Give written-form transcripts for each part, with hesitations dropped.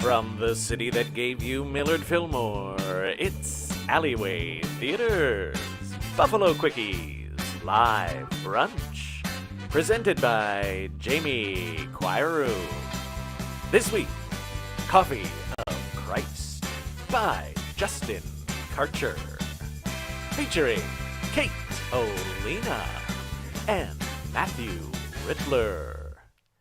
From the city that gave you Millard Fillmore, it's Alleyway Theaters, Buffalo Quickies, Live Brunch, presented by Jamie Quairu. This week, Coffee of Christ by Justin Karcher, featuring KATE OLENA and Matthew Rittleler.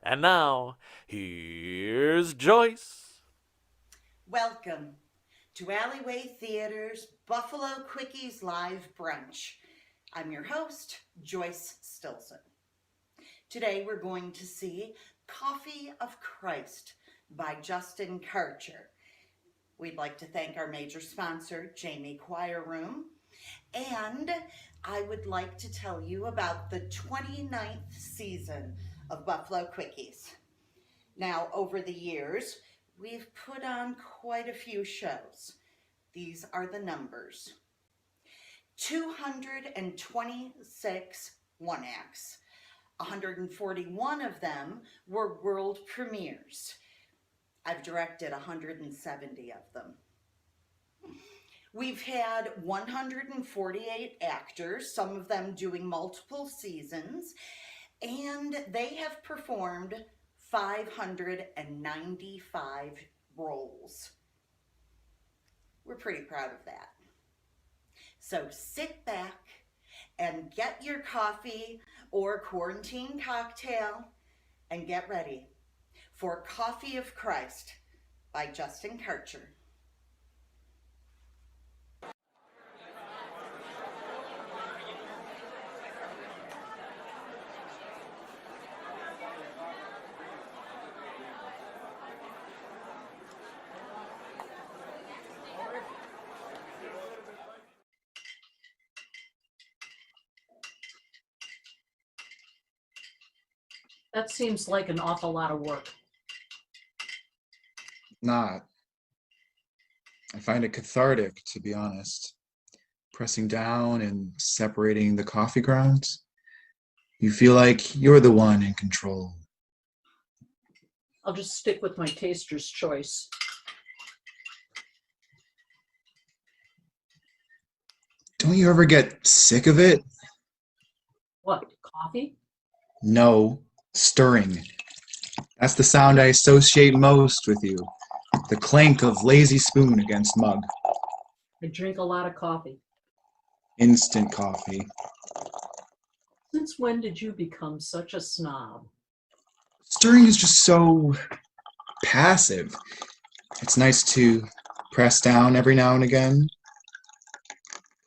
And now, here's Joyce. Welcome to Alleyway Theater's Buffalo Quickies Live Brunch. I'm your host, Joyce Stilson. Today we're going to see Coffee of Christ by Justin Karcher. We'd like to thank our major sponsor, Jamie Quairu, and I would like to tell you about the 29th season of Buffalo Quickies. Now, over the years, we've put on quite a few shows. These are the numbers. 226 one-acts. 141 of them were world premieres. I've directed 170 of them. We've had 148 actors, some of them doing multiple seasons, and they have performed 595 roles. We're pretty proud of that. So sit back and get your coffee or quarantine cocktail and get ready for Coffee of Christ by Justin Karcher. That seems like an awful lot of work. Not. I find it cathartic, to be honest. Pressing down and separating the coffee grounds. You feel like you're the one in control. I'll just stick with my taster's choice. Don't you ever get sick of it? What, coffee? No, stirring. That's the sound I associate most with you. The clank of lazy spoon against mug. I drink a lot of coffee. Instant coffee. Since when did you become such a snob? Stirring is just so passive. It's nice to press down every now and again.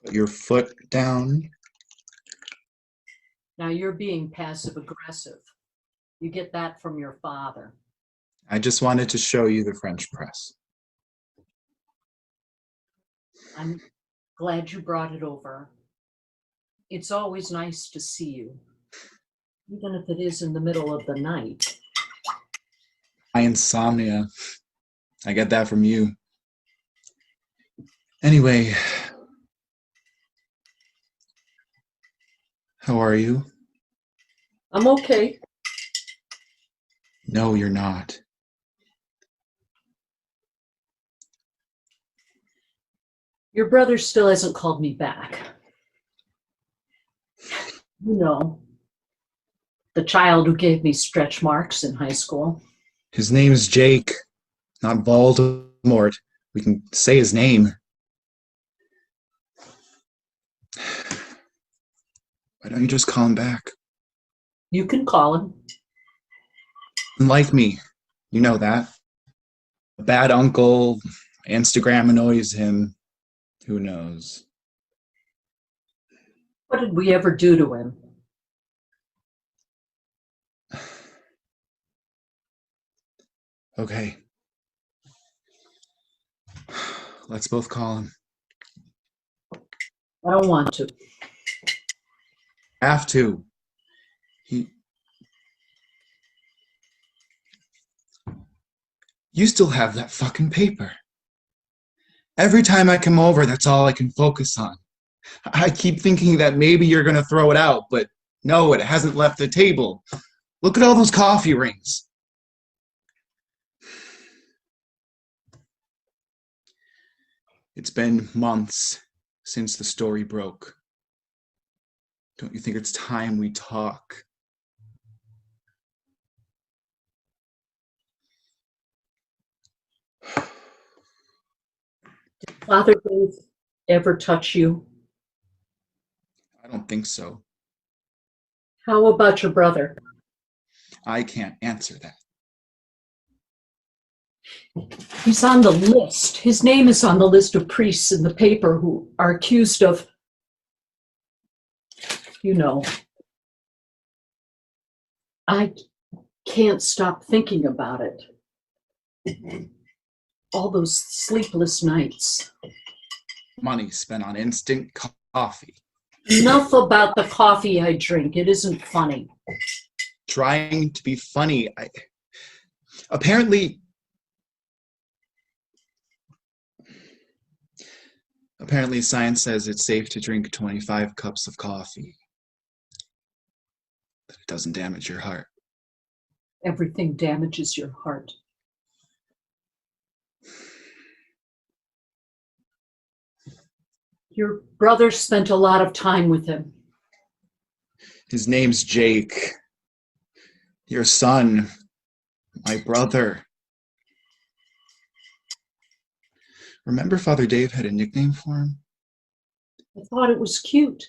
Put your foot down. Now you're being passive aggressive. You get that from your father. I just wanted to show you the French press. I'm glad you brought it over. It's always nice to see you, even if it is in the middle of the night. My insomnia. I get that from you. Anyway, how are you? I'm okay. No, you're not. Your brother still hasn't called me back. You know, the child who gave me stretch marks in high school. His name's Jake, not Voldemort. We can say his name. Why don't you just call him back? You can call him. Like me, you know that. A bad uncle, Instagram annoys him. Who knows? What did we ever do to him? Okay. Let's both call him. I don't want to. Have to. You still have that fucking paper. Every time I come over, that's all I can focus on. I keep thinking that maybe you're gonna throw it out, but no, it hasn't left the table. Look at all those coffee rings. It's been months since the story broke. Don't you think it's time we talk? Father Dave ever touch you? I don't think so. How about your brother? I can't answer that. He's on the list. His name is on the list of priests in the paper who are accused of, you know. I can't stop thinking about it. All those sleepless nights. Money spent on instant coffee. Enough about the coffee I drink. It isn't funny. Trying to be funny. Apparently science says it's safe to drink 25 cups of coffee. That it doesn't damage your heart. Everything damages your heart. Your brother spent a lot of time with him. His name's Jake. Your son. My brother. Remember Father Dave had a nickname for him? I thought it was cute.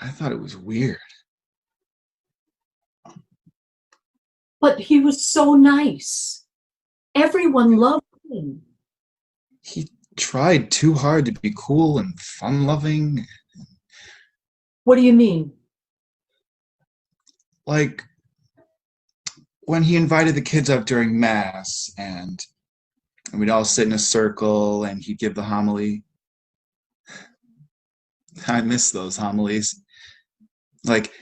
I thought it was weird. But he was so nice. Everyone loved him. He tried too hard to be cool and fun-loving. What do you mean? Like when he invited the kids up during Mass and we'd all sit in a circle and he'd give the homily. I miss those homilies. Like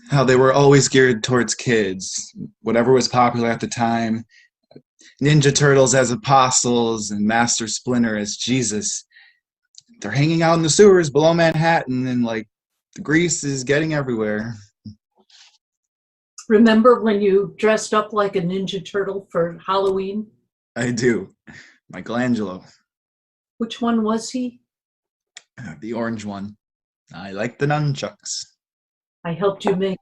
how they were always geared towards kids, whatever was popular at the time. Ninja Turtles as apostles and Master Splinter as Jesus. They're hanging out in the sewers below Manhattan and like the grease is getting everywhere. Remember when you dressed up like a Ninja Turtle for Halloween? I do. Michelangelo. Which one was he? The orange one. I like the nunchucks. I helped you make.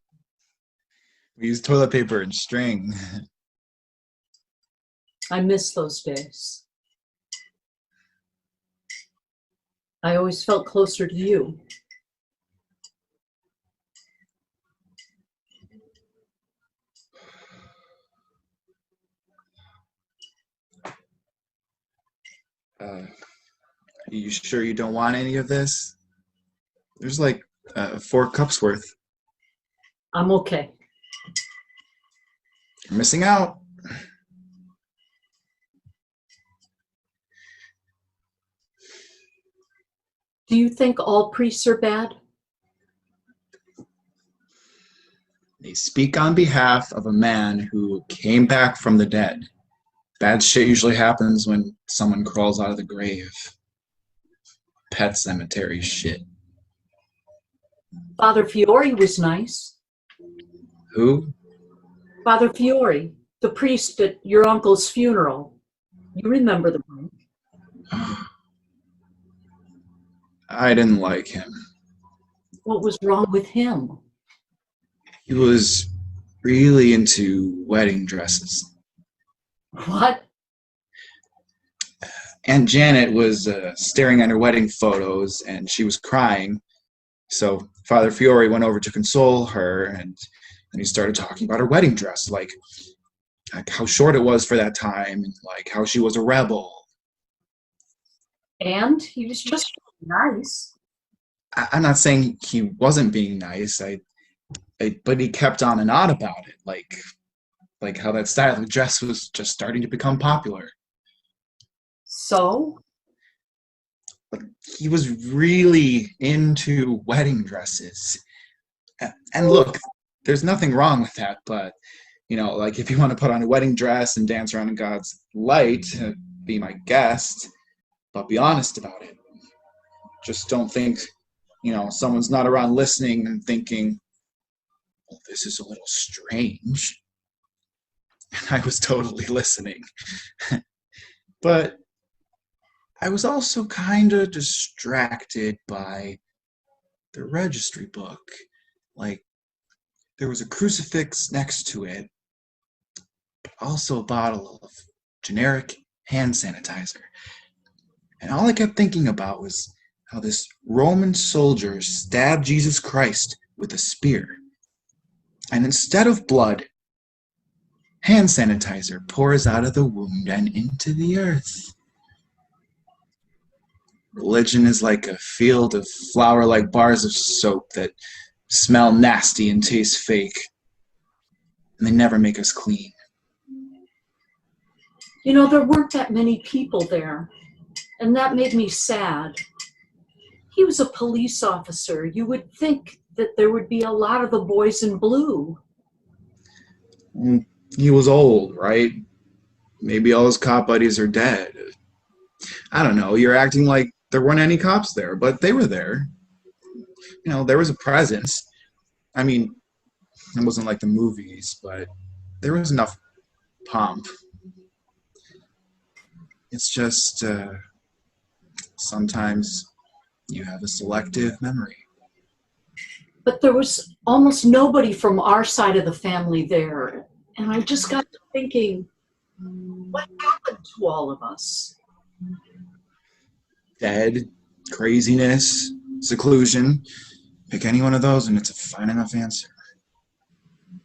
We use toilet paper and string. I miss those days. I always felt closer to you. Are you sure you don't want any of this? There's like 4 cups worth. I'm okay. You're missing out. Do you think all priests are bad? They speak on behalf of a man who came back from the dead. Bad shit usually happens when someone crawls out of the grave. Pet cemetery shit. Father Fiore was nice. Who? Father Fiore, the priest at your uncle's funeral. You remember the one. I didn't like him. What was wrong with him? He was really into wedding dresses. What? Aunt Janet was staring at her wedding photos and she was crying. So Father Fiore went over to console her and he started talking about her wedding dress, like how short it was for that time and like how she was a rebel. And he was just nice. I'm not saying he wasn't being nice, but he kept on and on about it, like how that style of dress was just starting to become popular. So? Like, he was really into wedding dresses. And look, there's nothing wrong with that, but, you know, like if you want to put on a wedding dress and dance around in God's light, be my guest, but be honest about it. Just don't think, you know, someone's not around listening and thinking, well, this is a little strange. And I was totally listening. But I was also kind of distracted by the registry book. Like, there was a crucifix next to it, but also a bottle of generic hand sanitizer. And all I kept thinking about was how this Roman soldier stabbed Jesus Christ with a spear. And instead of blood, hand sanitizer pours out of the wound and into the earth. Religion is like a field of flour-like bars of soap that smell nasty and taste fake. And they never make us clean. You know, there weren't that many people there, and that made me sad. He was a police officer. You would think that there would be a lot of the boys in blue. He was old, right? Maybe all his cop buddies are dead. I don't know, you're acting like there weren't any cops there, but they were there. You know, there was a presence. I mean, it wasn't like the movies, but there was enough pomp. It's just, sometimes you have a selective memory. But there was almost nobody from our side of the family there. And I just got to thinking, what happened to all of us? Dead, craziness, seclusion. Pick any one of those and it's a fine enough answer.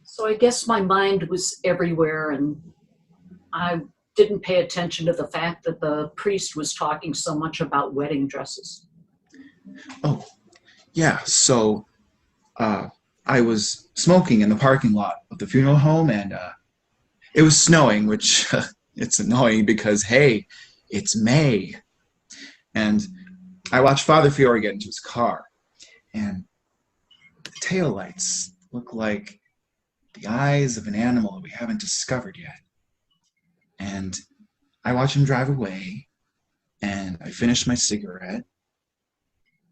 So I guess my mind was everywhere, and I didn't pay attention to the fact that the priest was talking so much about wedding dresses. Oh, yeah, so I was smoking in the parking lot of the funeral home, and it was snowing, which it's annoying because, hey, it's May. And I watched Father Fiore get into his car, and the taillights look like the eyes of an animal that we haven't discovered yet. And I watch him drive away, and I finished my cigarette,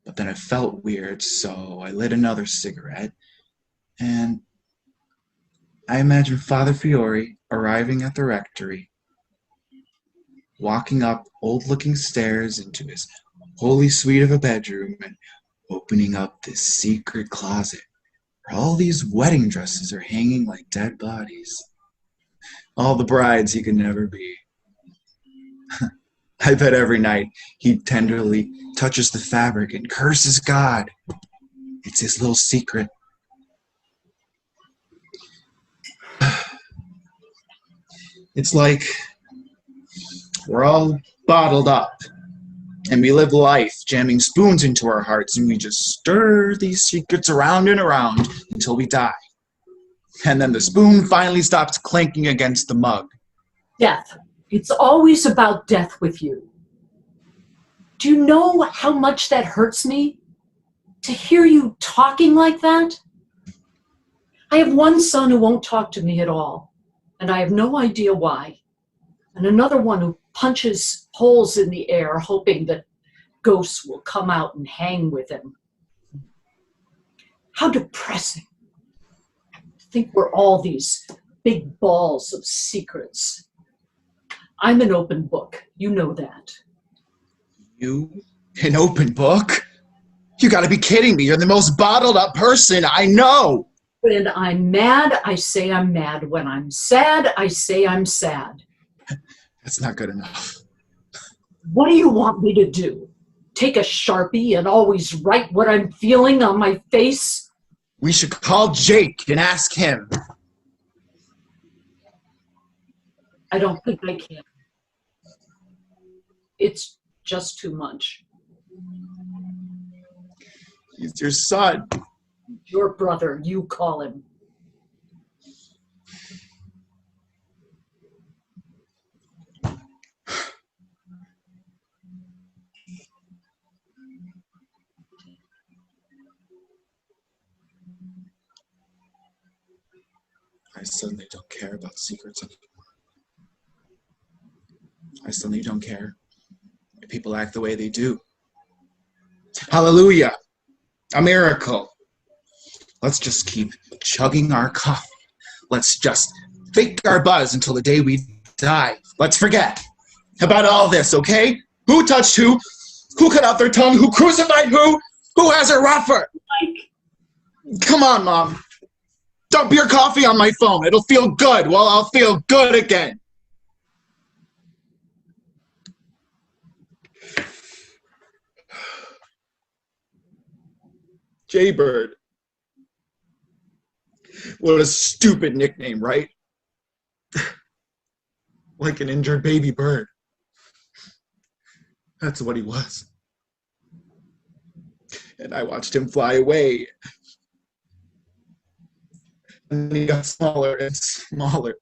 but then it felt weird, so I lit another cigarette, and I imagined Father Fiore arriving at the rectory, walking up old-looking stairs into his holy suite of a bedroom and opening up this secret closet where all these wedding dresses are hanging like dead bodies. All the brides he could never be. I bet every night he tenderly touches the fabric and curses God. It's his little secret. It's like we're all bottled up, and we live life jamming spoons into our hearts, and we just stir these secrets around and around until we die. And then the spoon finally stops clanking against the mug. Death. It's always about death with you. Do you know how much that hurts me? To hear you talking like that? I have one son who won't talk to me at all, and I have no idea why. And another one who punches holes in the air, hoping that ghosts will come out and hang with him. How depressing. To think we're all these big balls of secrets. I'm an open book. You know that. You? An open book? You gotta be kidding me. You're the most bottled up person I know. When I'm mad, I say I'm mad. When I'm sad, I say I'm sad. That's not good enough. What do you want me to do? Take a Sharpie and always write what I'm feeling on my face? We should call Jake and ask him. I don't think I can. It's just too much. He's your son. Your brother, you call him. I suddenly don't care about secrets anymore. I suddenly don't care why people act the way they do. Hallelujah! A miracle! Let's just keep chugging our coffee. Let's just fake our buzz until the day we die. Let's forget about all this, okay? Who touched who? Who cut out their tongue? Who crucified who? Who has it rougher? Mike. Come on, Mom. Dump your coffee on my phone. It'll feel good. Well, I'll feel good again. Jaybird. What a stupid nickname, right? Like an injured baby bird. That's what he was. And I watched him fly away. And then he got smaller and smaller.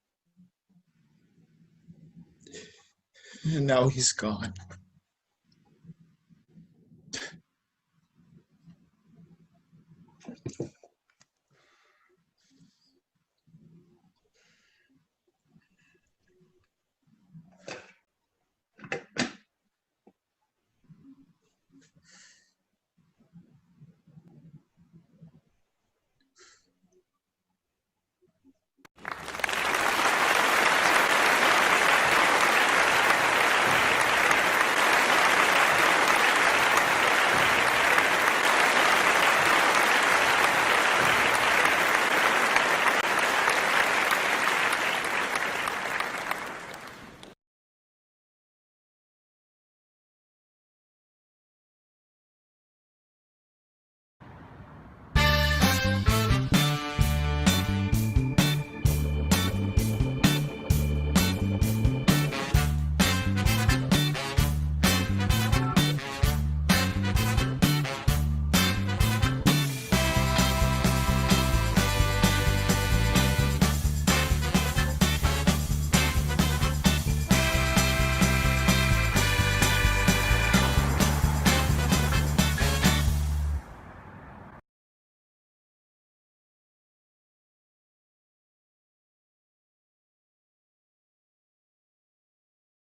And now he's gone.